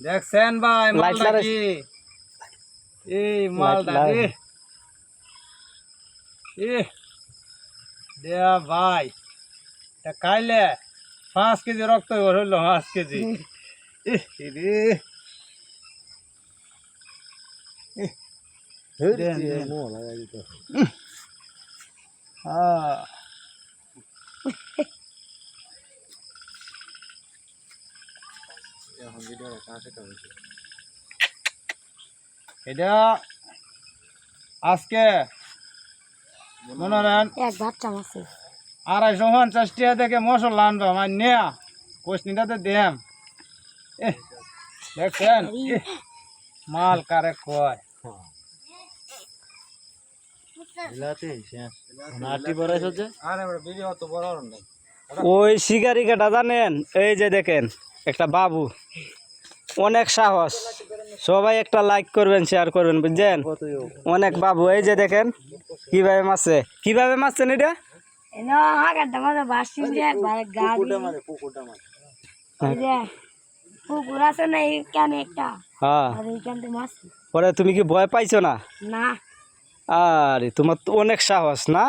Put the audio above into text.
দেখছেন ভাই মালটা কি এই মালটা রে দে ভাই এটা খাইলে 5 কেজি রক্ত হইল 5 কেজি রে এটা আজকে মনে করেন 250 টাকা থেকে মশলা আনবো আমার নেয়া কোশনিটাতে দেম দেখছেন মাল কারে কয় ওই শিকারি কাটা জানেন এই যে দেখেন একটা বাবু অনেক সাহস সবাই একটা লাইক করবেন শেয়ার করবেন বুঝছেন অনেক বাবু এই যে দেখেন কিভাবে মারছেন এটা পরে তুমি কি ভয় পাইছো না আরে তোমার তো অনেক সাহস না